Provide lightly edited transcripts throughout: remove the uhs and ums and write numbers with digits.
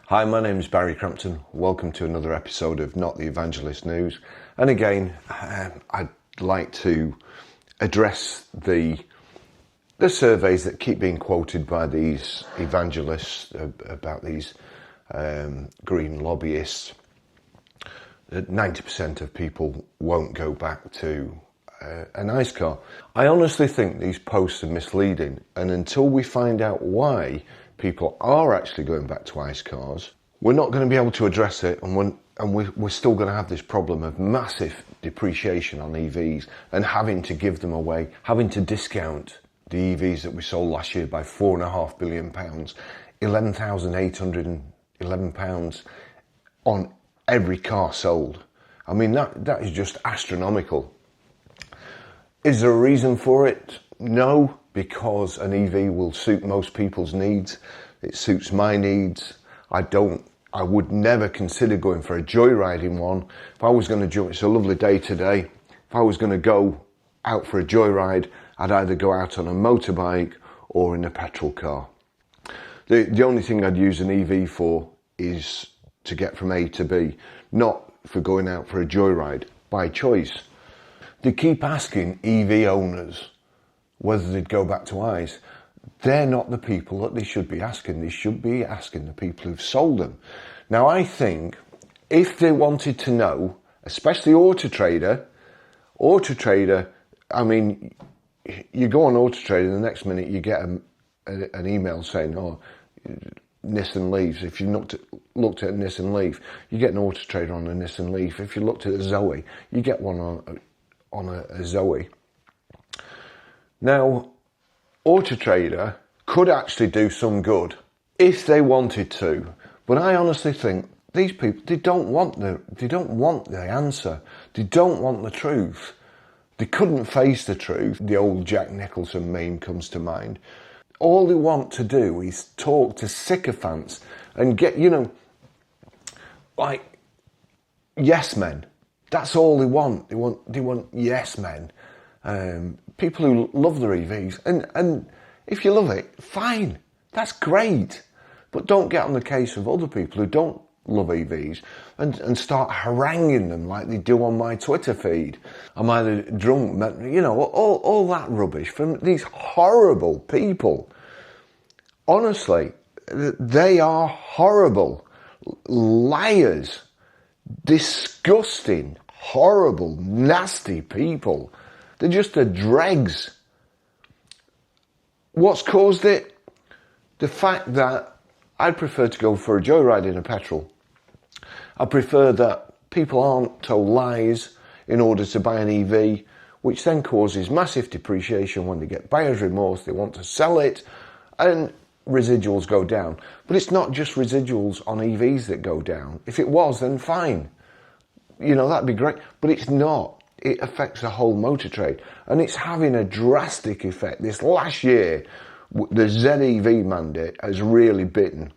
Hi, my name is Barrie Crampton. Welcome to another episode of Not the Evangelist News. And again, I'd like to address the surveys that keep being quoted by these evangelists about these green lobbyists. That 90% of people won't go back to an ICE car. I honestly think these posts are misleading, and until we find out why people are actually going back to ICE cars, we're not going to be able to address it, and we're still going to have this problem of massive depreciation on EVs and having to give them away, having to discount the EVs that we sold last year by £4.5 billion, £11,811 on every car sold. I mean, that is just astronomical. Is there a reason for it? No, because an EV will suit most people's needs. It suits my needs. I would never consider going for a joyride in one. If I was going to it's a lovely day today. If I was going to go out for a joyride, I'd either go out on a motorbike or in a petrol car. The only thing I'd use an EV for is to get from A to B, not for going out for a joyride by choice. They keep asking EV owners whether they'd go back to ICE. They're not the people that they should be asking. They should be asking the people who've sold them. Now, I think if they wanted to know, especially Auto Trader, I mean, you go on Auto Trader, the next minute you get an email saying, oh, Nissan Leafs. If you looked at a Nissan Leaf, you get an Auto Trader on a Nissan Leaf. If you looked at a Zoe, you get one on a Zoe. Now, Auto Trader could actually do some good if they wanted to, but I honestly think these people, they don't want the answer. They don't want the truth. They couldn't face the truth. The old Jack Nicholson meme comes to mind. All they want to do is talk to sycophants and get, like yes men. That's all they want. They want yes men. People who love their EVs, and if you love it, fine, that's great. But don't get on the case of other people who don't love EVs and start haranguing them like they do on my Twitter feed. I'm either drunk, all that rubbish from these horrible people. Honestly, they are horrible, liars, disgusting, horrible, nasty people. They're just the dregs. What's caused it? The fact that I prefer to go for a joyride in a petrol. I prefer that people aren't told lies in order to buy an EV, which then causes massive depreciation when they get buyer's remorse, they want to sell it, and residuals go down. But it's not just residuals on EVs that go down. If it was, then fine. That'd be great. But it's not. It affects the whole motor trade, and it's having a drastic effect. This last year, the ZEV mandate has really bitten.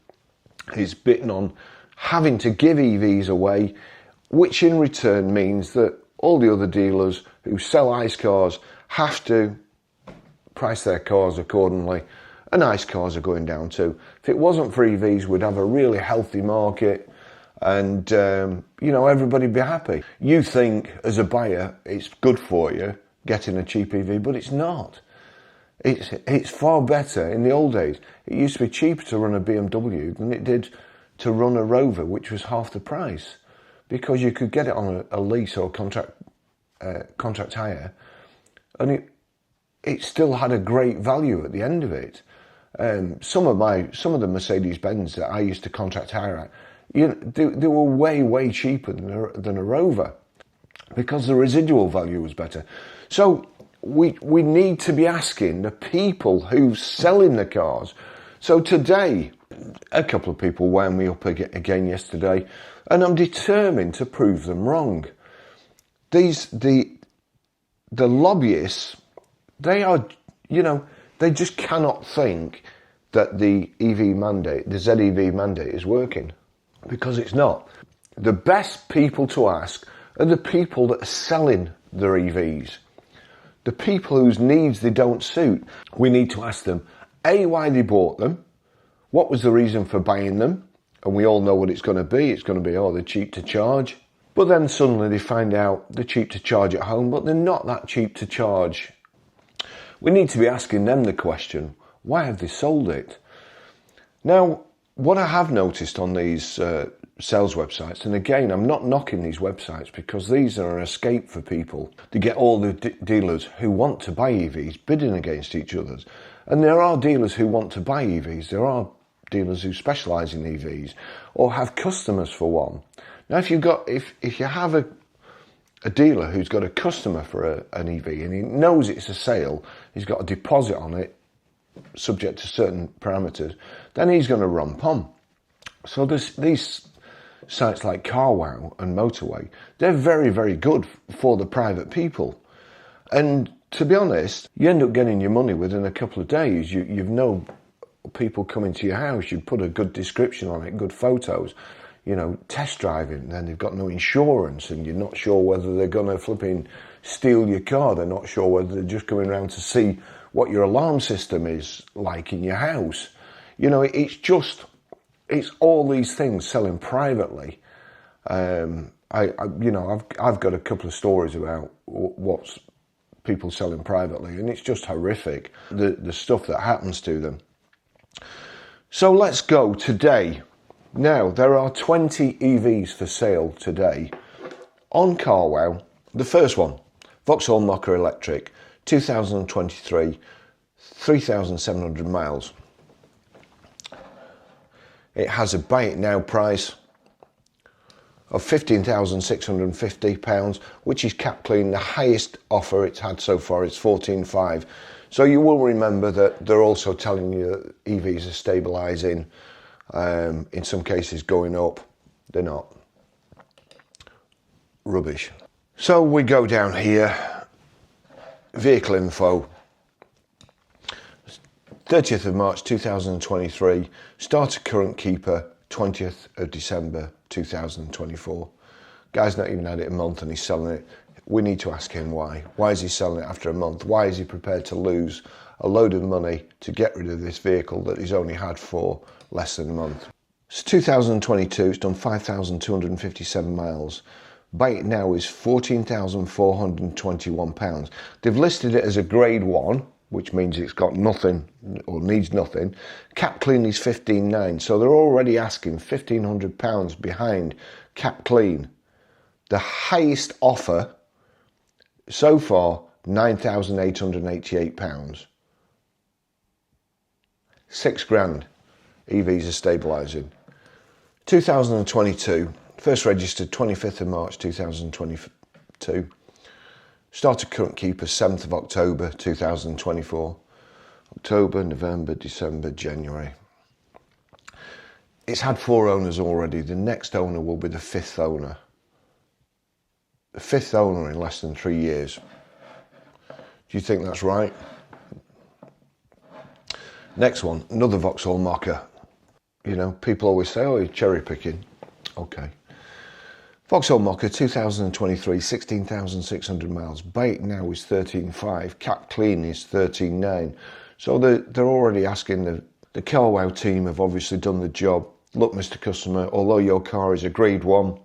It's bitten on having to give EVs away, which in return means that all the other dealers who sell ICE cars have to price their cars accordingly, and ICE cars are going down too. If it wasn't for EVs, we'd have a really healthy market, and everybody'd be happy. You think as a buyer it's good for you getting a cheap EV, but it's not. It's far better. In the old days, it used to be cheaper to run a BMW than it did to run a Rover, which was half the price, because you could get it on a lease or contract hire, and it still had a great value at the end of it. Some of the Mercedes-Benz that I used to contract hire at, they were way cheaper than a Rover, because the residual value was better. So we need to be asking the people who's selling the cars. So today, a couple of people wound me up again yesterday, and I'm determined to prove them wrong. The lobbyists, they are, they just cannot think that the EV mandate, the ZEV mandate, is working, because it's not. The best people to ask are the people that are selling their EVs, the people whose needs they don't suit. We need to ask them, A, why they bought them, what was the reason for buying them, And we all know what it's going to be. It's going to be, oh, they're cheap to charge. But then suddenly they find out they're cheap to charge at home, but they're not that cheap to charge. We need to be asking them the question, why have they sold it? Now, what I have noticed on these sales websites, and again, I'm not knocking these websites because these are an escape for people to get all the dealers who want to buy EVs bidding against each other. And there are dealers who want to buy EVs. There are dealers who specialise in EVs or have customers for one. Now, if you have a dealer who's got a customer for an EV and he knows it's a sale, he's got a deposit on it, subject to certain parameters, then he's going to romp on. So these sites like CarWow and Motorway, they're very, very good for the private people. And to be honest, you end up getting your money within a couple of days. You've no people coming to your house, you put a good description on it, good photos, test driving, then they've got no insurance and you're not sure whether they're going to flipping steal your car. They're not sure whether they're just coming around to see what your alarm system is like in your house. It's all these things selling privately. I've got a couple of stories about what's people selling privately, and it's just horrific, the stuff that happens to them. So let's go today. Now, there are 20 EVs for sale today on CarWow. The first one, Vauxhall Mokka Electric, 2023, 3,700 miles. It has a buy it now price of £15,650, which is cap clean. The highest offer it's had so far is 14.5. So you will remember that they're also telling you that EVs are stabilising, in some cases going up. They're not. Rubbish. So we go down here, vehicle info, 30th of March 2023, starter current keeper, 20th of December 2024. Guy's not even had it a month and he's selling it. We need to ask him why. Why is he selling it after a month? Why is he prepared to lose a load of money to get rid of this vehicle that he's only had for less than a month? It's 2022, it's done 5,257 miles. Buy it now is £14,421. They've listed it as a grade 1, which means it's got nothing or needs nothing. Cap clean is 15.9, so they're already asking £1,500 behind cap clean. The highest offer so far, £9,888. £6,000. EVs are stabilising. 2022, first registered 25th of March 2022. Starter current keeper 7th of October 2024. October, November, December, January. It's had 4 owners already. The next owner will be the 5th owner. The 5th owner in less than 3 years. Do you think that's right? Next one, another Vauxhall Mokka. People always say, oh, you're cherry picking. Okay. Vauxhall Mokka 2023, 16,600 miles. Buy it now is 13.5. Cap clean is 13.9. So they're already asking, the CarWow team have obviously done the job. Look, Mr. Customer, although your car is a grade 1,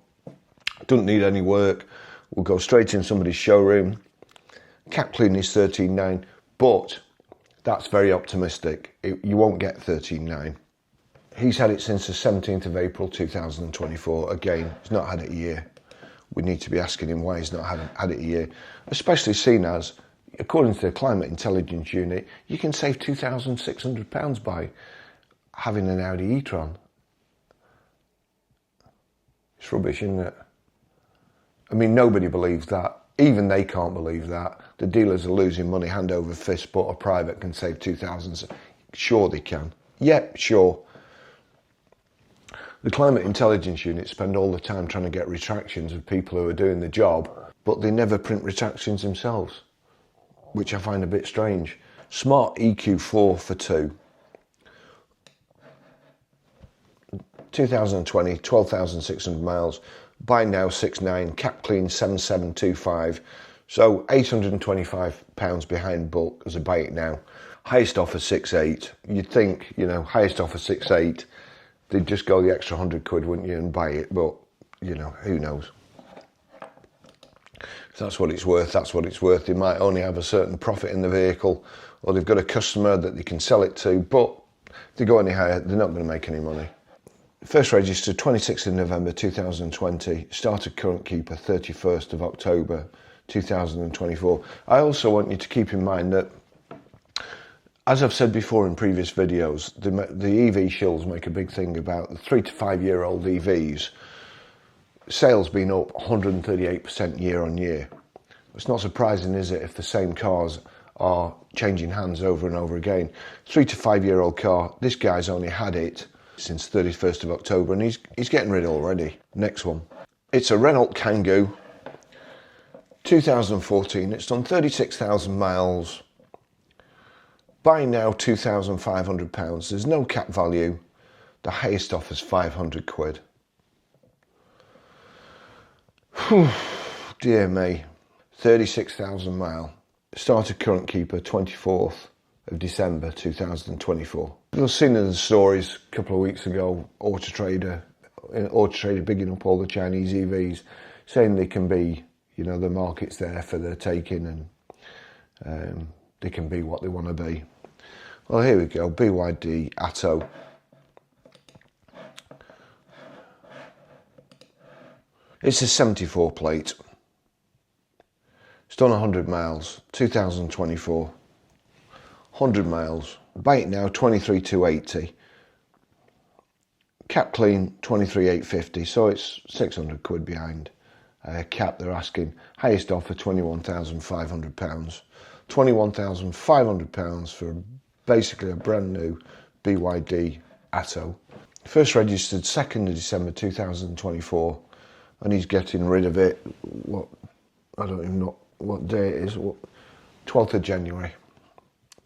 doesn't need any work, we'll go straight in somebody's showroom. Cap clean is 13.9, but that's very optimistic. You won't get 13.9. He's had it since the 17th of April 2024. Again, he's not had it a year. We need to be asking him why he's not had it a year, especially seen as, according to the Climate Intelligence Unit, you can save £2,600 by having an Audi e-tron. It's rubbish, isn't it? I mean, nobody believes that. Even they can't believe that. The dealers are losing money hand over fist, but a private can save 2,000. Sure they can. Yep, sure. The Climate Intelligence Unit spend all the time trying to get retractions of people who are doing the job, but they never print retractions themselves, which I find a bit strange. Smart EQ4 for 2. 2020, 12,600 miles. Buy now 6.9, cap clean 7,725. So £825 behind book as a buy it now. Highest offer 6.8. You'd think, highest offer 6.8. they'd just go the extra 100 quid, wouldn't you, and buy it, but, you know, who knows. If that's what it's worth, that's what it's worth. They might only have a certain profit in the vehicle, or they've got a customer that they can sell it to, but if they go any higher, they're not going to make any money. First registered 26th of November 2020, started current keeper 31st of October 2024. I also want you to keep in mind that, as I've said before in previous videos, the EV shills make a big thing about the 3 to 5 year old EVs. Sales been up 138% year on year. It's not surprising, is it, if the same cars are changing hands over and over again. 3 to 5 year old car, this guy's only had it since 31st of October and he's getting rid already. Next one. It's a Renault Kangoo, 2014. It's done 36,000 miles. Buying now £2,500. There's no cap value. The highest offer is 500 quid. Whew, dear me. 36,000 mile. Started current keeper 24th of December 2024. You've seen in the stories a couple of weeks ago, Auto Trader bigging up all the Chinese EVs, saying they can be, you know, the market's there for their taking and they can be what they want to be. Well, here we go, BYD Atto. It's a 74 plate. It's done 100 miles, 2024. 100 miles. Buy it now, 23,280. Cap clean, 23,850. So it's 600 quid behind. Cap they're asking. Highest offer, £21,500. £21,500 for basically a brand new BYD Atto. First registered 2nd of December 2024, and he's getting rid of it. What, I don't even know what day it is. 12th of January.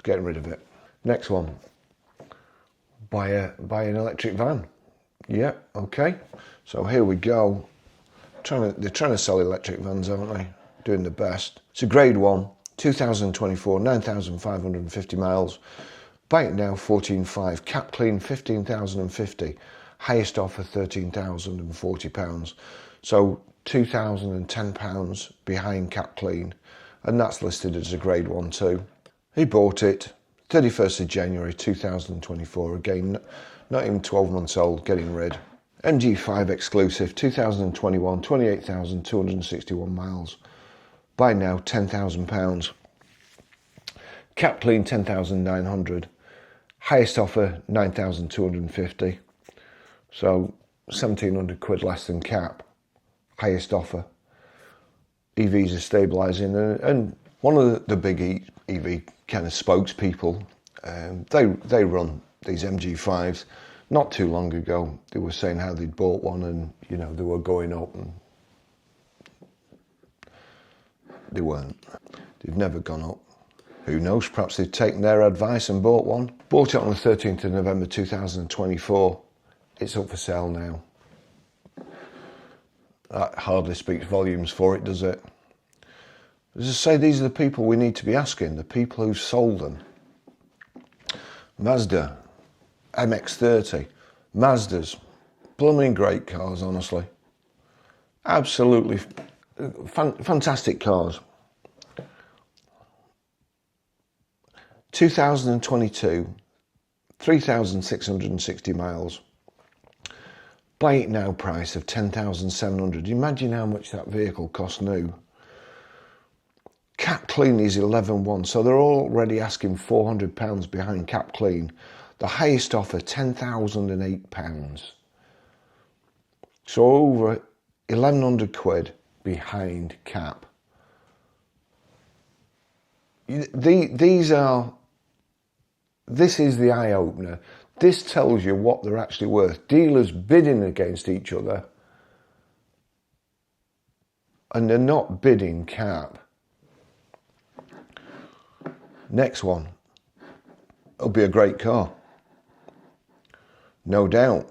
Getting rid of it. Next one. Buy an electric van. Yeah, okay. So here we go. They're trying to sell electric vans, aren't they? Doing the best. It's a grade 1, 2024, 9,550 miles. Buy it now, 14,500. Cap clean, 15,050. Highest offer, £13,040. So £2,010 behind cap clean. And that's listed as a grade 1 too. He bought it 31st of January 2024. Again, not even 12 months old, getting rid. MG5 exclusive, 2021, 28,261 miles. Buy now, £10,000. Cap clean, 10,900. Highest offer, 9,250. So 1,700 quid less than cap. Highest offer. EVs are stabilising, and one of the big EV kind of spokespeople, they run these MG5s. Not too long ago, they were saying how they'd bought one and, you know, they were going up, and they weren't. They've never gone up. Who knows, perhaps they've taken their advice and bought one. Bought it on the 13th of November 2024. It's up for sale now. That hardly speaks volumes for it, does it? As I say, these are the people we need to be asking, the people who sold them. Mazda, MX-30, Mazdas, blooming great cars, honestly. Absolutely fantastic cars. 2022, 3,660 miles. Buy it now price of 10,700. Imagine how much that vehicle cost new. Cap clean is 11,100, so they're already asking £400 behind cap clean. The highest offer, £10,008. So over 1,100 quid behind cap. This is the eye-opener. This tells you what they're actually worth. Dealers bidding against each other, and they're not bidding cap. Next one. It'll be a great car. No doubt.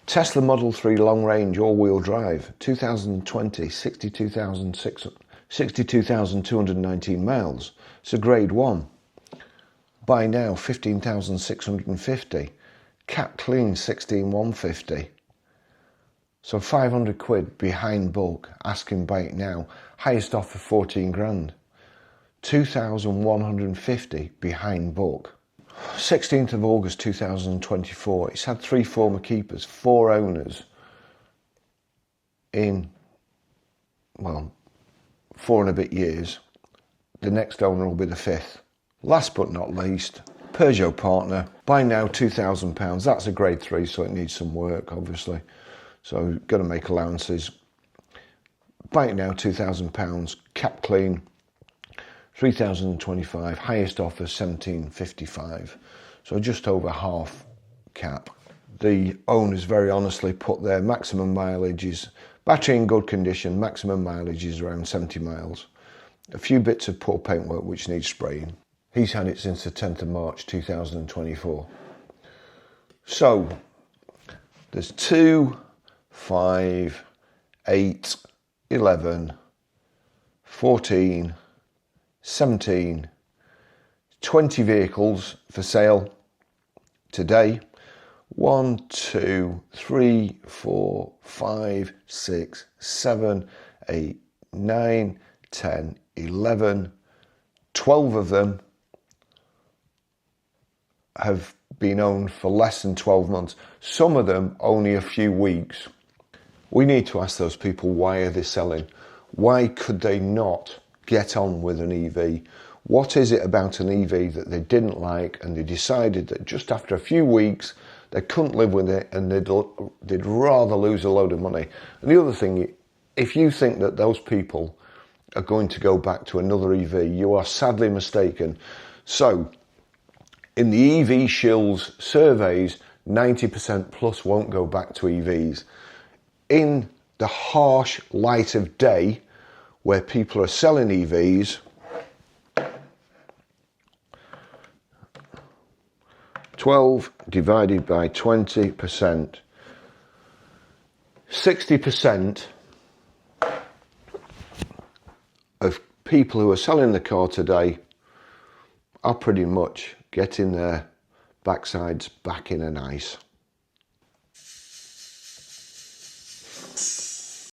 Tesla Model 3 long range all-wheel drive, 2020, 62,219 miles. It's a grade 1. Buy now, 15,650. cap clean 16,150. So 500 quid behind book, asking buy it now. Highest offer 14 grand. 2,150 behind book. 16th of August 2024. It's had 3 former keepers, 4 owners in, well, 4 and a bit years. The next owner will be the 5th. Last but not least, Peugeot partner. Buy now £2,000. That's a grade 3, so it needs some work, obviously. So got to make allowances. Buy it now £2,000. Cap clean 3,025. Highest offer 1755. So just over half cap. The owners very honestly put their maximum mileage is, battery in good condition, maximum mileage is around 70 miles. A few bits of poor paintwork which needs spraying. He's had it since the 10th of March 2024. So there's 2, 5, 8, 11, 14, 17, 20 vehicles for sale today. 1, 2, 3, 4, 5, 6, 7, 8, 9, 10, 11, 12 of them have been owned for less than 12 months. Some of them only a few weeks. We need to ask those people, why are they selling? Why could they not get on with an EV? What is it about an EV that they didn't like and they decided that just after a few weeks they couldn't live with it and they'd rather lose a load of money? And the other thing, if you think that those people are going to go back to another EV, you are sadly mistaken. So in the EV shills surveys, 90% plus won't go back to EVs. In the harsh light of day, where people are selling EVs, 12 divided by 20%, 60% of people who are selling the car today are pretty much getting their backsides back in an ice.